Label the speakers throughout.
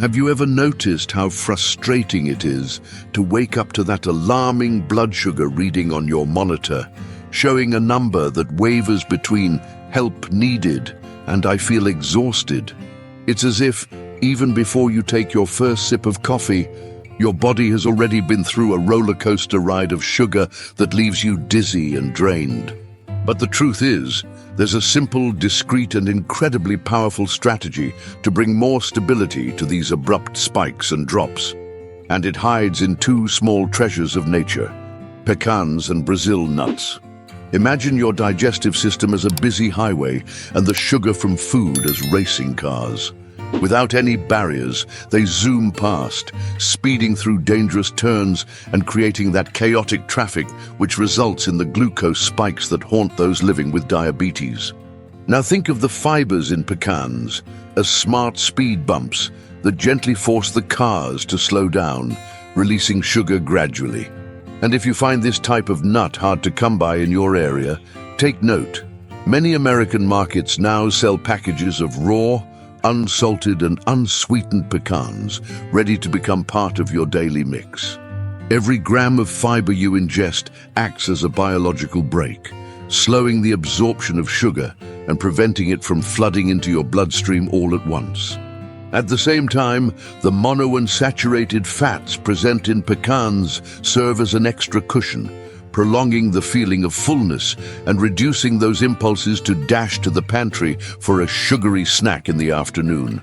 Speaker 1: Have you ever noticed how frustrating it is to wake up to that alarming blood sugar reading on your monitor, showing a number that wavers between "help needed" and "I feel exhausted"? It's as if, even before you take your first sip of coffee, your body has already been through a roller coaster ride of sugar that leaves you dizzy and drained. But the truth is, there's a simple, discreet, and incredibly powerful strategy to bring more stability to these abrupt spikes and drops. And it hides in two small treasures of nature: pecans and Brazil nuts. Imagine your digestive system as a busy highway and the sugar from food as racing cars. Without any barriers, they zoom past, speeding through dangerous turns and creating that chaotic traffic which results in the glucose spikes that haunt those living with diabetes. Now think of the fibers in pecans as smart speed bumps that gently force the cars to slow down, releasing sugar gradually. And if you find this type of nut hard to come by in your area, take note. Many American markets now sell packages of raw, unsalted and unsweetened pecans, ready to become part of your daily mix. Every gram of fiber you ingest acts as a biological brake, slowing the absorption of sugar and preventing it from flooding into your bloodstream all at once. At the same time, the monounsaturated fats present in pecans serve as an extra cushion, prolonging the feeling of fullness and reducing those impulses to dash to the pantry for a sugary snack in the afternoon.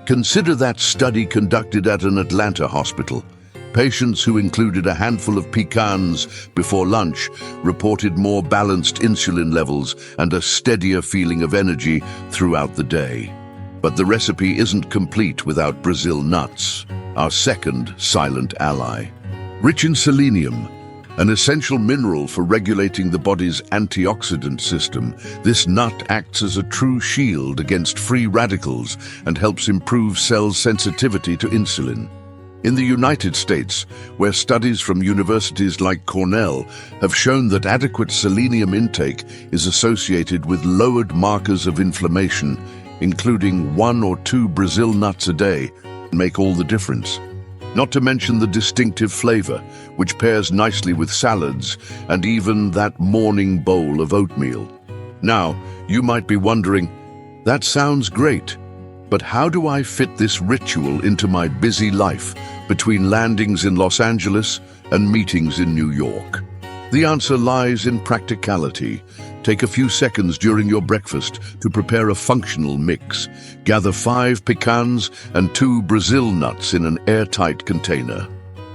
Speaker 1: Consider that study conducted at an Atlanta hospital. Patients who included a handful of pecans before lunch reported more balanced insulin levels and a steadier feeling of energy throughout the day. But the recipe isn't complete without Brazil nuts, our second silent ally. Rich in selenium, an essential mineral for regulating the body's antioxidant system, this nut acts as a true shield against free radicals and helps improve cells' sensitivity to insulin. In the United States, where studies from universities like Cornell have shown that adequate selenium intake is associated with lowered markers of inflammation, including 1 or 2 Brazil nuts a day, make all the difference. Not to mention the distinctive flavor, which pairs nicely with salads and even that morning bowl of oatmeal. Now, you might be wondering, that sounds great, but how do I fit this ritual into my busy life between landings in Los Angeles and meetings in New York? The answer lies in practicality. Take a few seconds during your breakfast to prepare a functional mix. Gather 5 pecans and 2 Brazil nuts in an airtight container.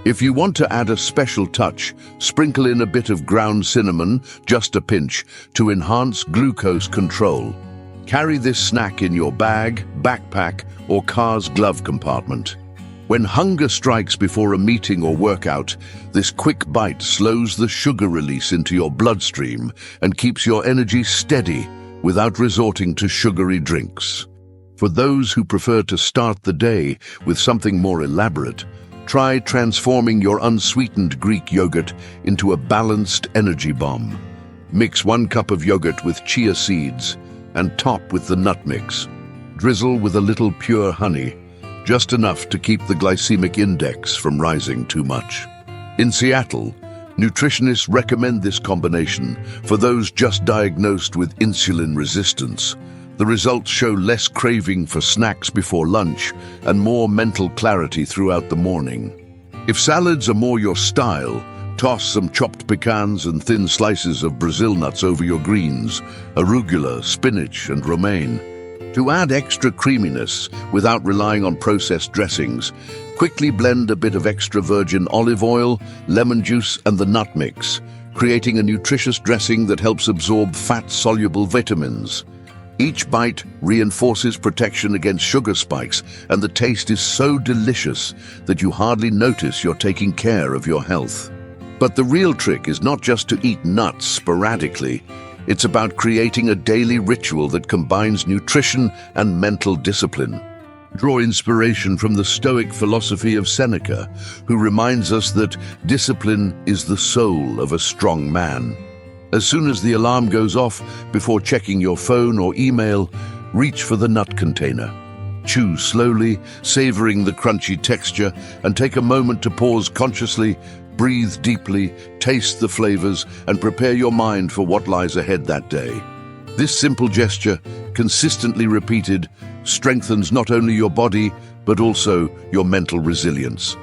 Speaker 1: If you want to add a special touch, sprinkle in a bit of ground cinnamon, just a pinch, to enhance glucose control. Carry this snack in your bag, backpack, or car's glove compartment. When hunger strikes before a meeting or workout, this quick bite slows the sugar release into your bloodstream and keeps your energy steady without resorting to sugary drinks. For those who prefer to start the day with something more elaborate, try transforming your unsweetened Greek yogurt into a balanced energy bomb. Mix 1 cup of yogurt with chia seeds and top with the nut mix. Drizzle with a little pure honey, just enough to keep the glycemic index from rising too much. In Seattle, nutritionists recommend this combination for those just diagnosed with insulin resistance. The results show less craving for snacks before lunch and more mental clarity throughout the morning. If salads are more your style, toss some chopped pecans and thin slices of Brazil nuts over your greens, arugula, spinach, and romaine. To add extra creaminess without relying on processed dressings, quickly blend a bit of extra virgin olive oil, lemon juice, and the nut mix, creating a nutritious dressing that helps absorb fat-soluble vitamins. Each bite reinforces protection against sugar spikes, and the taste is so delicious that you hardly notice you're taking care of your health. But the real trick is not just to eat nuts sporadically. It's about creating a daily ritual that combines nutrition and mental discipline. Draw inspiration from the Stoic philosophy of Seneca, who reminds us that discipline is the soul of a strong man. As soon as the alarm goes off, before checking your phone or email, reach for the nut container. Chew slowly, savoring the crunchy texture, and take a moment to pause consciously, breathe deeply, taste the flavors, and prepare your mind for what lies ahead that day. This simple gesture, consistently repeated, strengthens not only your body, but also your mental resilience.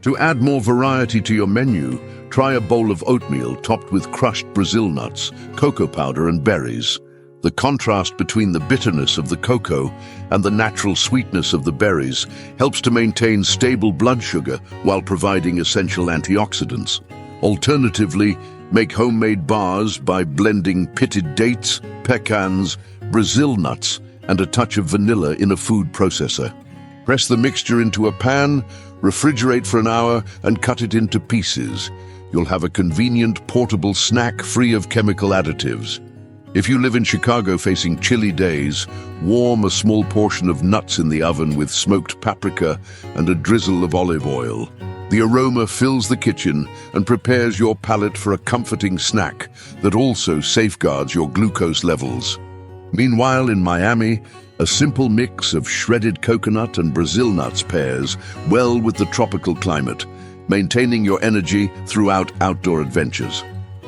Speaker 1: To add more variety to your menu, try a bowl of oatmeal topped with crushed Brazil nuts, cocoa powder, and berries. The contrast between the bitterness of the cocoa and the natural sweetness of the berries helps to maintain stable blood sugar while providing essential antioxidants. Alternatively, make homemade bars by blending pitted dates, pecans, Brazil nuts, and a touch of vanilla in a food processor. Press the mixture into a pan, refrigerate for an hour, and cut it into pieces. You'll have a convenient, portable snack free of chemical additives. If you live in Chicago facing chilly days, warm a small portion of nuts in the oven with smoked paprika and a drizzle of olive oil. The aroma fills the kitchen and prepares your palate for a comforting snack that also safeguards your glucose levels. Meanwhile, in Miami, a simple mix of shredded coconut and Brazil nuts pairs well with the tropical climate, maintaining your energy throughout outdoor adventures.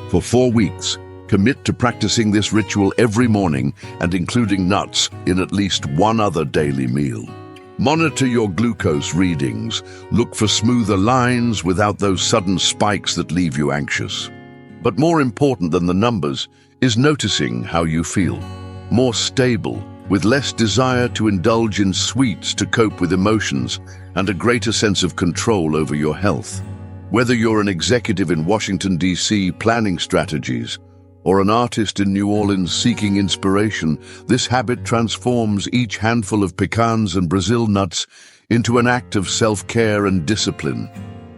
Speaker 1: For 4 weeks, commit to practicing this ritual every morning and including nuts in at least one other daily meal. Monitor your glucose readings. Look for smoother lines without those sudden spikes that leave you anxious. But more important than the numbers is noticing how you feel. More stable, with less desire to indulge in sweets to cope with emotions, and a greater sense of control over your health. Whether you're an executive in Washington, D.C. planning strategies, or an artist in New Orleans seeking inspiration, this habit transforms each handful of pecans and Brazil nuts into an act of self-care and discipline.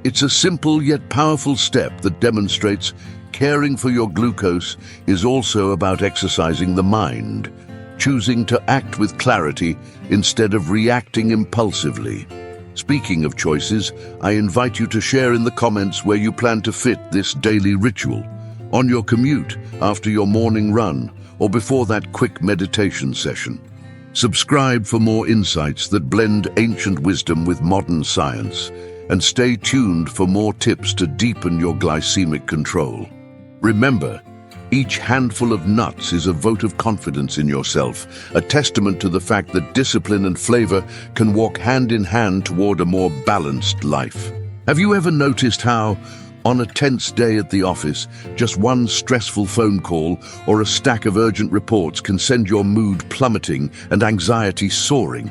Speaker 1: It's a simple yet powerful step that demonstrates caring for your glucose is also about exercising the mind, choosing to act with clarity instead of reacting impulsively. Speaking of choices, I invite you to share in the comments where you plan to fit this daily ritual. On your commute, after your morning run, or before that quick meditation session. Subscribe for more insights that blend ancient wisdom with modern science, and stay tuned for more tips to deepen your glycemic control. Remember, each handful of nuts is a vote of confidence in yourself, a testament to the fact that discipline and flavor can walk hand in hand toward a more balanced life. Have you ever noticed how, on a tense day at the office, just one stressful phone call or a stack of urgent reports can send your mood plummeting and anxiety soaring?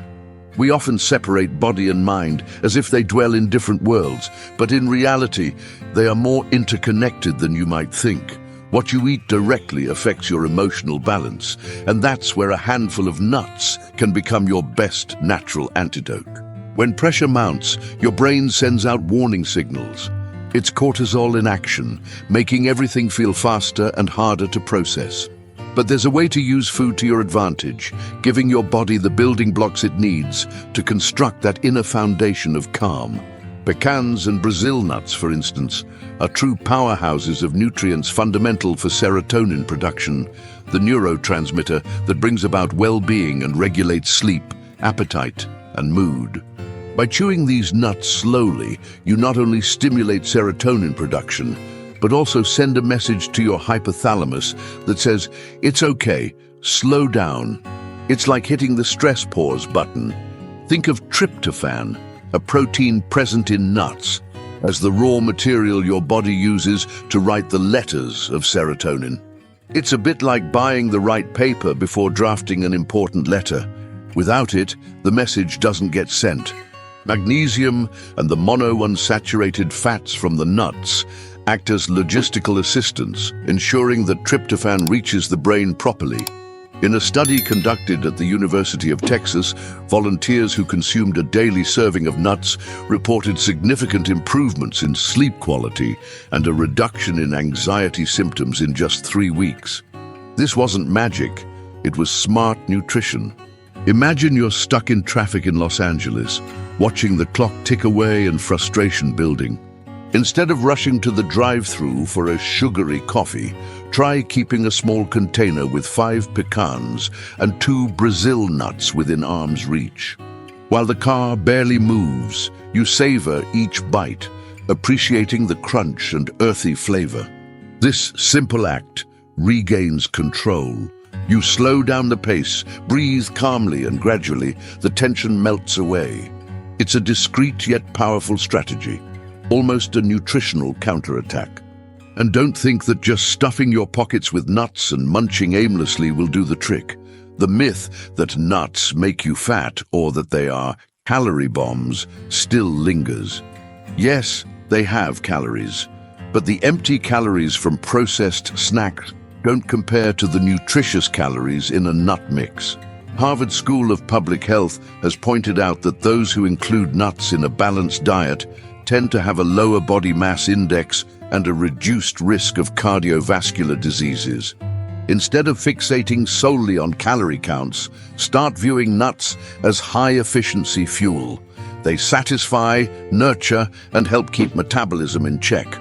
Speaker 1: We often separate body and mind as if they dwell in different worlds, but in reality, they are more interconnected than you might think. What you eat directly affects your emotional balance, and that's where a handful of nuts can become your best natural antidote. When pressure mounts, your brain sends out warning signals. It's cortisol in action, making everything feel faster and harder to process. But there's a way to use food to your advantage, giving your body the building blocks it needs to construct that inner foundation of calm. Pecans and Brazil nuts, for instance, are true powerhouses of nutrients fundamental for serotonin production, the neurotransmitter that brings about well-being and regulates sleep, appetite, and mood. By chewing these nuts slowly, you not only stimulate serotonin production, but also send a message to your hypothalamus that says, "It's okay, slow down." It's like hitting the stress pause button. Think of tryptophan, a protein present in nuts, as the raw material your body uses to write the letters of serotonin. It's a bit like buying the right paper before drafting an important letter. Without it, the message doesn't get sent. Magnesium and the monounsaturated fats from the nuts act as logistical assistants, ensuring that tryptophan reaches the brain properly. In a study conducted at the University of Texas, volunteers who consumed a daily serving of nuts reported significant improvements in sleep quality and a reduction in anxiety symptoms in just 3 weeks. This wasn't magic, it was smart nutrition. Imagine you're stuck in traffic in Los Angeles, watching the clock tick away and frustration building. Instead of rushing to the drive-thru for a sugary coffee, try keeping a small container with 5 pecans and 2 Brazil nuts within arm's reach. While the car barely moves, you savor each bite, appreciating the crunch and earthy flavor. This simple act regains control. You slow down the pace, breathe calmly, and gradually the tension melts away. It's a discreet yet powerful strategy, almost a nutritional counterattack. And don't think that just stuffing your pockets with nuts and munching aimlessly will do the trick. The myth that nuts make you fat or that they are calorie bombs still lingers. Yes, they have calories, but the empty calories from processed snacks don't compare to the nutritious calories in a nut mix. Harvard School of Public Health has pointed out that those who include nuts in a balanced diet tend to have a lower body mass index and a reduced risk of cardiovascular diseases. Instead of fixating solely on calorie counts, start viewing nuts as high-efficiency fuel. They satisfy, nurture, and help keep metabolism in check.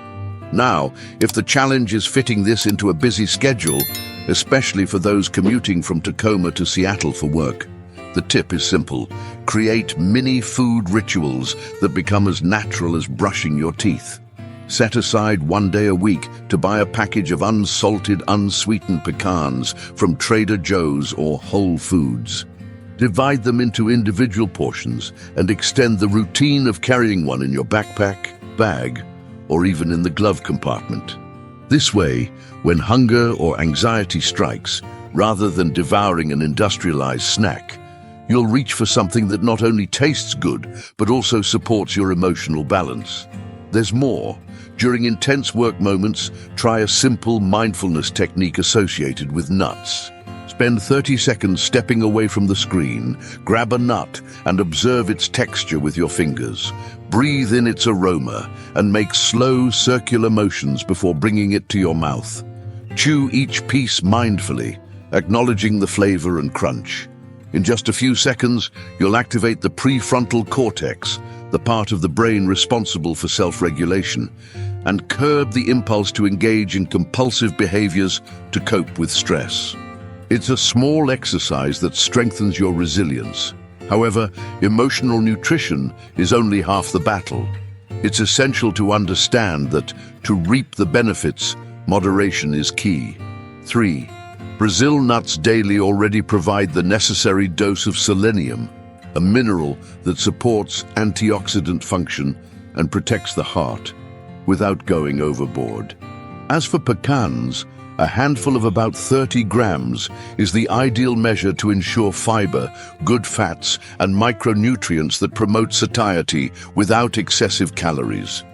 Speaker 1: Now, if the challenge is fitting this into a busy schedule, especially for those commuting from Tacoma to Seattle for work, the tip is simple. Create mini food rituals that become as natural as brushing your teeth. Set aside one day a week to buy a package of unsalted, unsweetened pecans from Trader Joe's or Whole Foods. Divide them into individual portions and extend the routine of carrying one in your backpack, bag, or even in the glove compartment. This way, when hunger or anxiety strikes, rather than devouring an industrialized snack, you'll reach for something that not only tastes good, but also supports your emotional balance. There's more. During intense work moments, try a simple mindfulness technique associated with nuts. Spend 30 seconds stepping away from the screen, grab a nut, and observe its texture with your fingers. Breathe in its aroma, and make slow circular motions before bringing it to your mouth. Chew each piece mindfully, acknowledging the flavor and crunch. In just a few seconds, you'll activate the prefrontal cortex, the part of the brain responsible for self-regulation, and curb the impulse to engage in compulsive behaviors to cope with stress. It's a small exercise that strengthens your resilience. However, emotional nutrition is only half the battle. It's essential to understand that to reap the benefits, moderation is key. 3. Brazil nuts daily already provide the necessary dose of selenium, a mineral that supports antioxidant function and protects the heart without going overboard. As for pecans, a handful of about 30 grams is the ideal measure to ensure fiber, good fats, and micronutrients that promote satiety without excessive calories.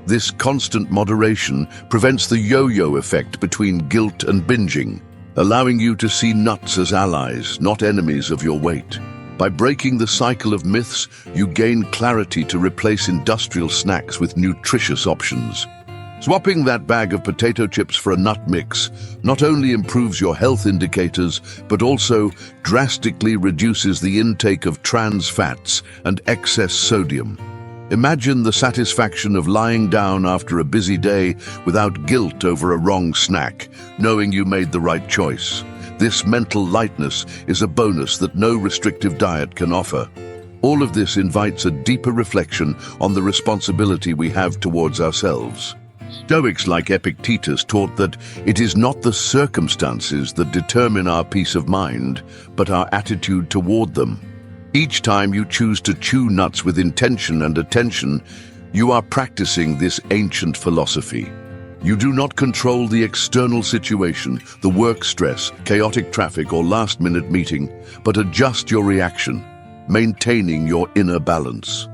Speaker 1: This constant moderation prevents the yo-yo effect between guilt and binging, allowing you to see nuts as allies, not enemies of your weight. By breaking the cycle of myths, you gain clarity to replace industrial snacks with nutritious options. Swapping that bag of potato chips for a nut mix not only improves your health indicators, but also drastically reduces the intake of trans fats and excess sodium. Imagine the satisfaction of lying down after a busy day without guilt over a wrong snack, knowing you made the right choice. This mental lightness is a bonus that no restrictive diet can offer. All of this invites a deeper reflection on the responsibility we have towards ourselves. Stoics like Epictetus taught that it is not the circumstances that determine our peace of mind, but our attitude toward them. Each time you choose to chew nuts with intention and attention, you are practicing this ancient philosophy. You do not control the external situation, the work stress, chaotic traffic, or last-minute meeting, but adjust your reaction, maintaining your inner balance.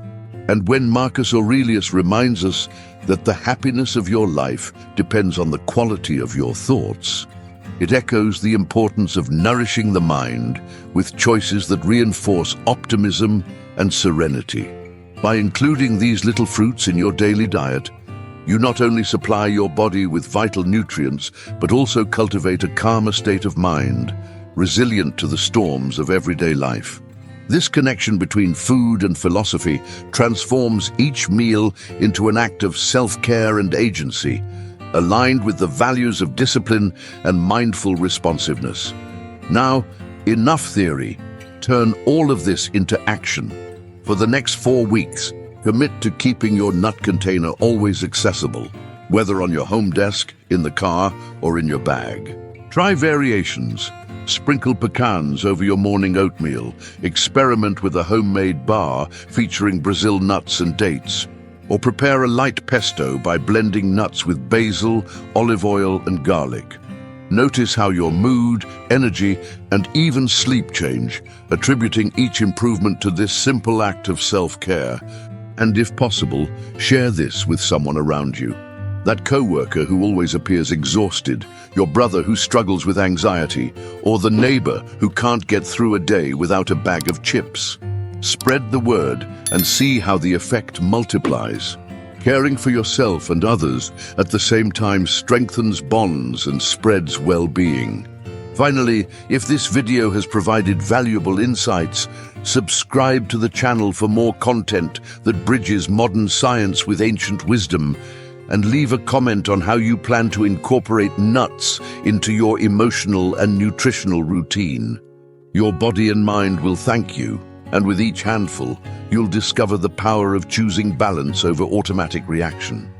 Speaker 1: And when Marcus Aurelius reminds us that the happiness of your life depends on the quality of your thoughts, it echoes the importance of nourishing the mind with choices that reinforce optimism and serenity. By including these little fruits in your daily diet, you not only supply your body with vital nutrients, but also cultivate a calmer state of mind, resilient to the storms of everyday life. This connection between food and philosophy transforms each meal into an act of self-care and agency, aligned with the values of discipline and mindful responsiveness. Now, enough theory. Turn all of this into action. For the next 4 weeks, commit to keeping your nut container always accessible, whether on your home desk, in the car, or in your bag. Try variations. Sprinkle pecans over your morning oatmeal. Experiment with a homemade bar featuring Brazil nuts and dates. Or prepare a light pesto by blending nuts with basil, olive oil, and garlic. Notice how your mood, energy, and even sleep change, attributing each improvement to this simple act of self-care. And if possible, share this with someone around you. That coworker who always appears exhausted, your brother who struggles with anxiety, or the neighbor who can't get through a day without a bag of chips. Spread the word and see how the effect multiplies. Caring for yourself and others at the same time strengthens bonds and spreads well-being. Finally, if this video has provided valuable insights, subscribe to the channel for more content that bridges modern science with ancient wisdom, and leave a comment on how you plan to incorporate nuts into your emotional and nutritional routine. Your body and mind will thank you, and with each handful, you'll discover the power of choosing balance over automatic reaction.